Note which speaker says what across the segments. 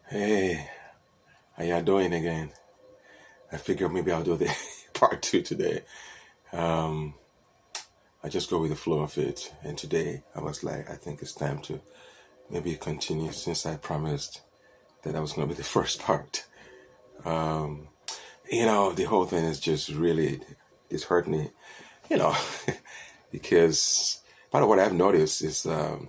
Speaker 1: Hey, how y'all doing again? I figured maybe I'll do the part two today. Um, I just go with the flow of it. And today I was like, I think it's time to maybe continue since I promised that I was going to be the first part. Um, the whole thing is just really, it's hurt me, you know, because part of what I've noticed is, a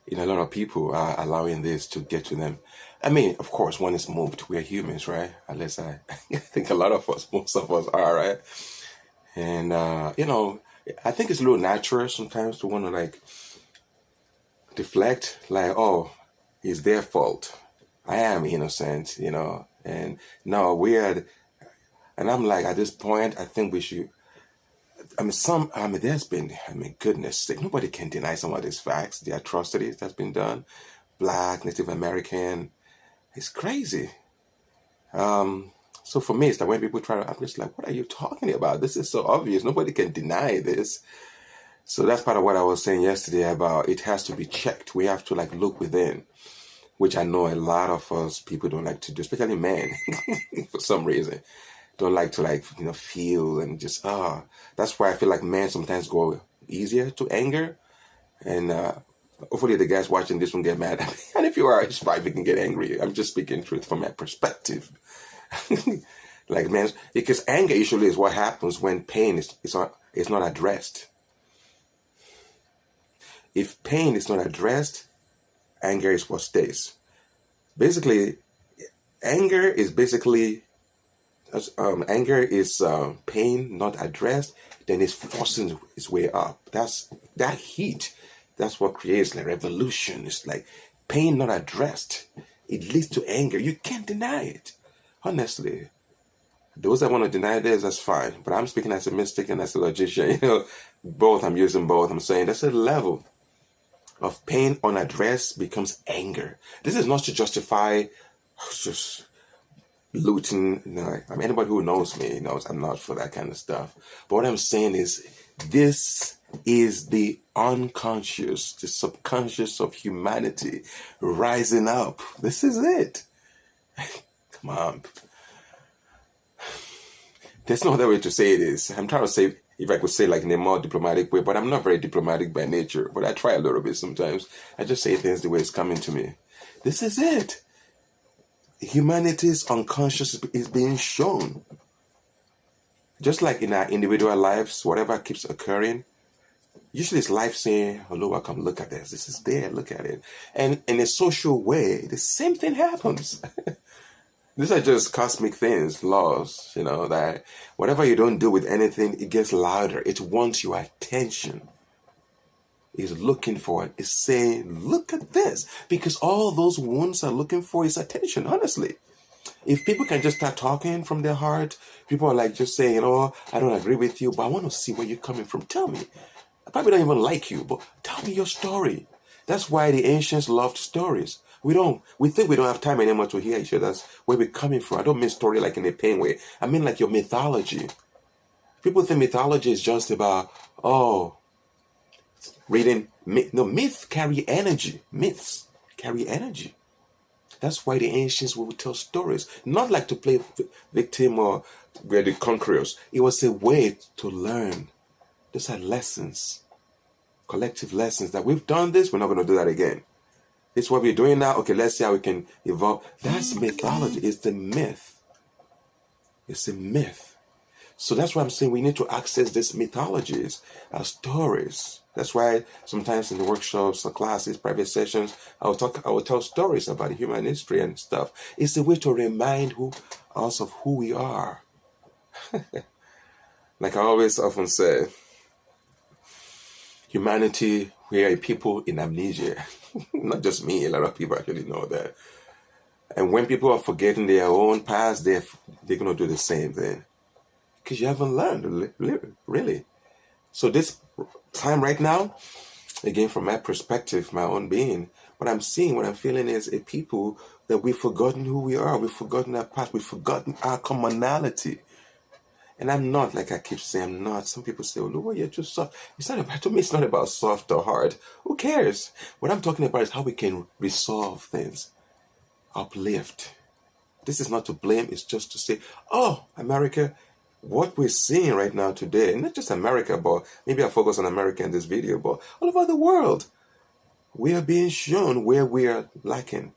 Speaker 1: lot of people are allowing this to get to them. I mean, of course, one is moved. We're humans, right? At least I think a lot of us, most of us are, right? And, I think it's a little natural sometimes to want to like deflect, like, oh, it's their fault. I am innocent, and no, weird. And I'm like, at this point, I think we should. There's been, goodness sake, nobody can deny some of these facts, the atrocities that's been done. Black, Native American, it's crazy. So for me, it's like when people try to, I'm just like, what are you talking about? This is so obvious. Nobody can deny this. So that's part of what I was saying yesterday about it has to be checked. We have to like look within, which I know a lot of us people don't like to do, especially men, for some reason. Don't like to feel and just, that's why I feel like men sometimes go easier to anger. And hopefully the guys watching this won't get mad at me. And if you are, it's fine, we can get angry. I'm just speaking truth from my perspective. Like, man, because anger usually is what happens when pain is not addressed. If pain is not addressed, anger is what stays. Basically, anger is pain not addressed, then it's forcing its way up. That's that heat. That's what creates like revolution. It's like pain not addressed. It leads to anger. You can't deny it. Honestly. Those that want to deny this, that's fine. But I'm speaking as a mystic and as a logician. Both. I'm using both. I'm saying that's a level of pain unaddressed becomes anger. This is not to justify just looting. No, anybody who knows me knows I'm not for that kind of stuff. But what I'm saying is this is the unconscious, the subconscious of humanity rising up. This is it. Come on. There's no other way to say this. I'm trying to say, if I could say like in a more diplomatic way, but I'm not very diplomatic by nature, but I try a little bit sometimes. I just say things the way it's coming to me. This is it. Humanity's unconscious is being shown. Just like in our individual lives, whatever keeps occurring, usually it's life saying, hello, come look at this. This is there, look at it. And in a social way, the same thing happens. These are just cosmic things, laws, that whatever you don't do with anything, it gets louder. It wants your attention. It's looking for it. It's saying, look at this. Because all those wounds are looking for is attention, honestly. If people can just start talking from their heart, people are like just saying, I don't agree with you, but I want to see where you're coming from. Tell me. I probably don't even like you, but tell me your story. That's why the ancients loved stories. We think we don't have time anymore to hear each other's where we're coming from. I don't mean story like in a pain way. I mean like your mythology. People think mythology is just about, reading. No, myths carry energy. Myths carry energy. That's why the ancients would tell stories. Not like to play victim or we're the conquerors. It was a way to learn. Those are lessons. Collective lessons that we've done this, we're not going to do that again. It's what we're doing now. Okay, let's see how we can evolve. That's mythology. It's the myth. It's a myth. So that's why I'm saying we need to access these mythologies as stories. That's why sometimes in the workshops, the classes, private sessions, I will tell stories about human history and stuff. It's a way to remind us of who we are. Like I always often say, humanity, we are a people in amnesia. Not just me, a lot of people actually know that. And when people are forgetting their own past, they're going to do the same thing. Because you haven't learned, really. So this time right now, again, from my perspective, my own being, what I'm seeing, what I'm feeling is a people that we've forgotten who we are. We've forgotten our past. We've forgotten our commonality. And I'm not, like I keep saying, I'm not. Some people say, oh, you're too soft. To me, it's not about soft or hard. Who cares? What I'm talking about is how we can resolve things. uplift. This is not to blame, it's just to say, oh, America, what we're seeing right now today, not just America, but maybe I focus on America in this video, but all over the world, we are being shown where we are lacking.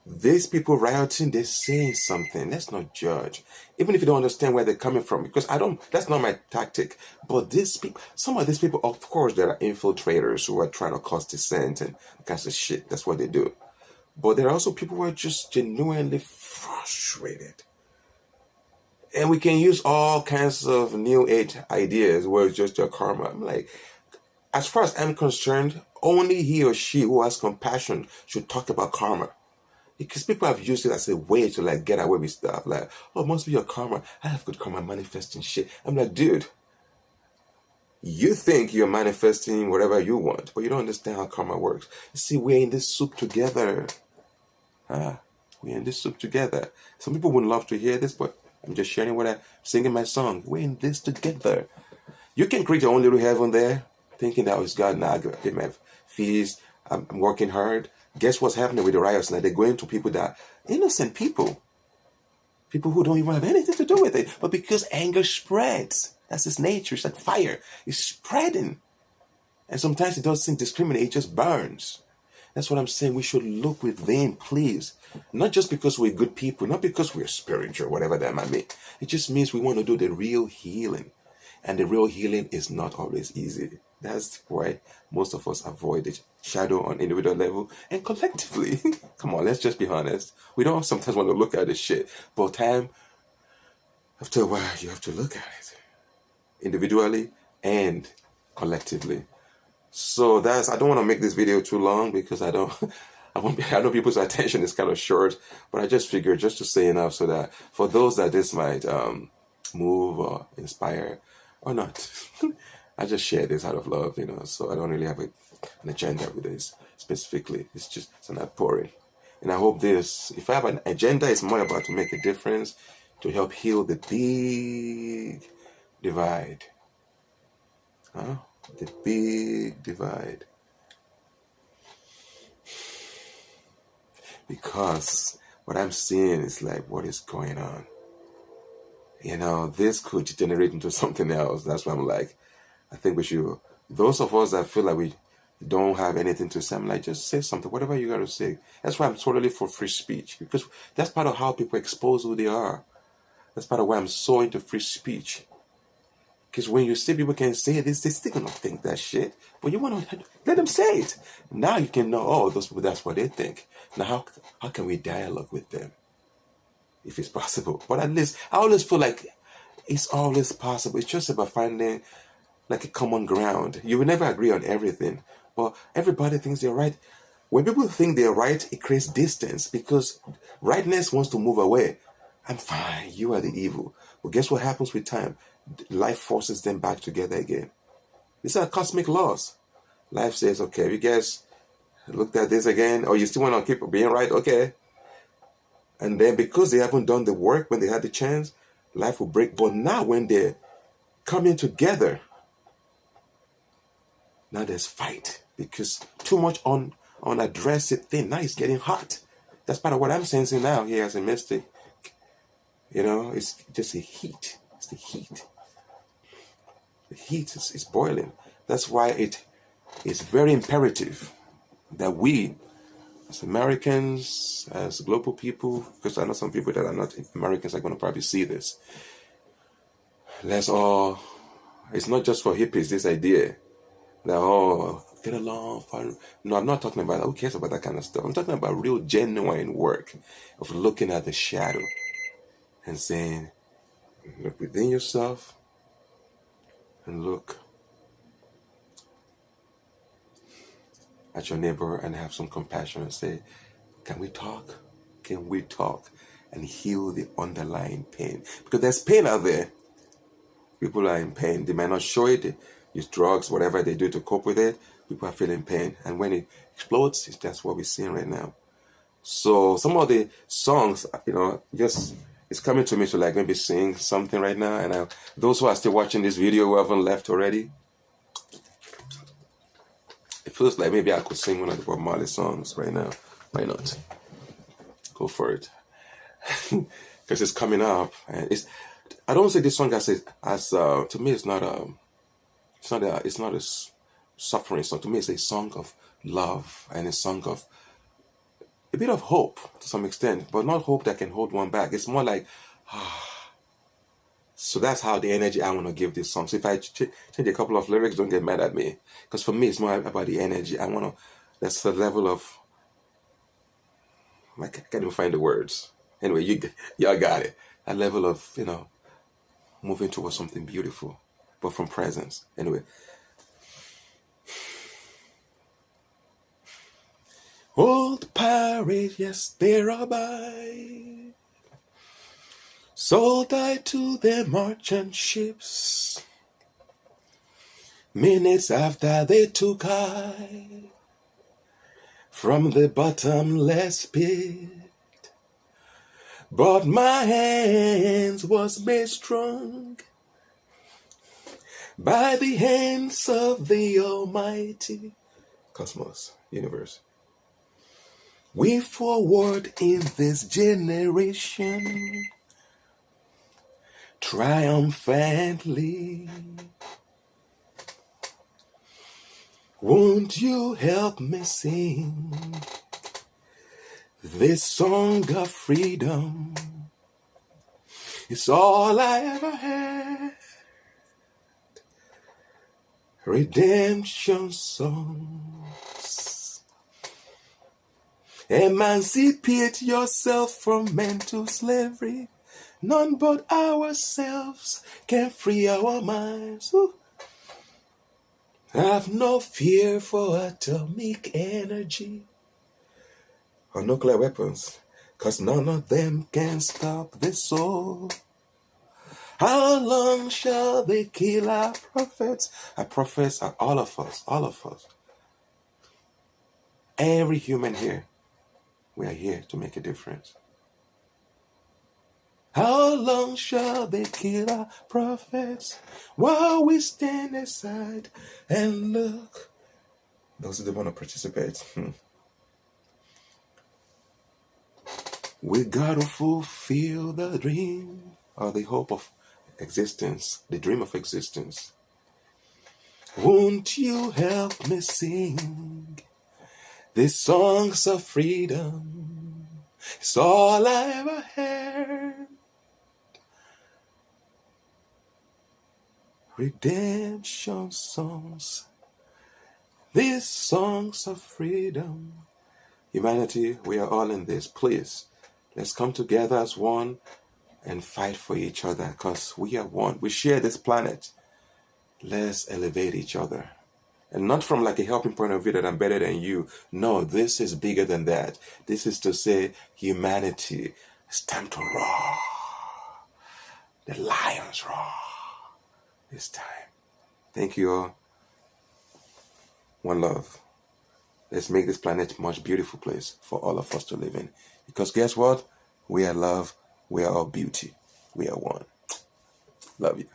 Speaker 1: These people rioting, they're saying something. Let's not judge. Even if you don't understand where they're coming from, because that's not my tactic. But these people, some of these people, of course, there are infiltrators who are trying to cause dissent and kinds of shit. That's what they do. But there are also people who are just genuinely frustrated. And we can use all kinds of new age ideas where it's just your karma. I'm like, as far as I'm concerned, only he or she who has compassion should talk about karma. Because people have used it as a way to like get away with stuff. Like, oh, it must be your karma. I have good karma, manifesting shit. I'm like, dude, you think you're manifesting whatever you want, but you don't understand how karma works. You see, we're in this soup together. We're in this soup together. Some people wouldn't love to hear this, but I'm just sharing what I'm singing my song. We're in this together. You can create your own little heaven there, thinking that it's God. Now I pay my fees. I'm working hard. Guess what's happening with the riots now? They're going to people that are innocent people. People who don't even have anything to do with it. But because anger spreads, that's its nature. It's like fire. It's spreading. And sometimes it doesn't discriminate. It just burns. That's what I'm saying. We should look within, please. Not just because we're good people. Not because we're spiritual, whatever that might mean. It just means we want to do the real healing. And the real healing is not always easy. That's why most of us avoid the shadow on individual level and collectively. Come on, let's just be honest. We don't sometimes want to look at this shit. But time, after a while, you have to look at it. Individually and collectively. So I don't want to make this video too long because I know people's attention is kind of short. But I just figured just to say enough so that for those that this might move or inspire or not. I just share this out of love, so I don't really have an agenda with this specifically. It's an outpouring. And I hope if I have an agenda, it's more about to make a difference, to help heal the big divide. The big divide. Because what I'm seeing is like, what is going on? This could degenerate into something else. That's why I'm like, I think we should, those of us that feel like we don't have anything to say, I'm like, just say something, whatever you got to say. That's why I'm totally for free speech, because that's part of how people expose who they are. That's part of why I'm so into free speech. Because when you see people can say this, they still gonna think that shit, but you want to let them say it. Now you can know, oh, those people, that's what they think. Now, how can we dialogue with them? If it's possible. But at least, I always feel like it's always possible. It's just about finding like a common ground. You will never agree on everything, but everybody thinks they're right. When people think they're right, it creates distance because rightness wants to move away. I'm fine, you are the evil. But guess what happens with time? Life forces them back together again. These are cosmic laws. Life says, okay, you guys looked at this again, or you still want to keep being right? Okay. And then because they haven't done the work when they had the chance, life will break. But now when they're coming together, now there's fight. Because too much unaddressed thing, now it's getting hot. That's part of what I'm sensing now here as a mystic. It's just a heat. It's the heat. The heat is boiling. That's why it is very imperative that we, as Americans, as global people, because I know some people that are not Americans are going to probably see this. Let's all, it's not just for hippies, this idea that, get along, fun. No, I'm not talking about, who cares about that kind of stuff? I'm talking about real, genuine work of looking at the shadow and saying, look within yourself and look at your neighbor and have some compassion and say, can we talk? Can we talk and heal the underlying pain? Because there's pain out there. People are in pain. They might not show it. They use drugs, whatever they do to cope with it. People are feeling pain. And when it explodes, that's what we're seeing right now. So some of the songs, just it's coming to me to like maybe sing something right now. And those who are still watching this video who haven't left already, it feels like maybe I could sing one of the Bob Marley songs right now. Why not? go for it. Because it's coming up. And I don't say this song as to me it's not a suffering song. To me it's a song of love and a song of a bit of hope to some extent, but not hope that can hold one back. It's more like, so that's how the energy I want to give this song. So if I change a couple of lyrics, don't get mad at me. Because for me, it's more about the energy. That's the level of, I can't even find the words. Anyway, y'all got it. That level of, moving towards something beautiful, but from presence. Anyway. Old pirates, yes, they are by. Sold I to the merchant ships. Minutes after they took I from the bottomless pit. But my hands was made strong by the hands of the Almighty. Cosmos, universe. We forward in this generation triumphantly. Won't you help me sing this song of freedom? It's all I ever had. Redemption songs. Emancipate yourself from mental slavery. None but ourselves can free our minds. Ooh. Have no fear for atomic energy or nuclear weapons, 'cause none of them can stop the soul. How long shall they kill our prophets? Our prophets are all of us, all of us. Every human here, we are here to make a difference. How long shall they kill our prophets while we stand aside and look? Those who don't want to participate. We gotta fulfill the dream or the hope of existence, the dream of existence. Won't you help me sing these songs of freedom? It's all I ever had. Redemption songs, these songs of freedom. Humanity, we are all in this. Please, let's come together as one and fight for each other, because we are one. We share this planet. Let's elevate each other. And not from like a helping point of view that I'm better than you. No, this is bigger than that. This is to say, humanity, it's time to roar. The lions roar. This time. Thank you all. One love. Let's make this planet a much beautiful place for all of us to live in. Because guess what? We are love. We are all beauty. We are one. Love you.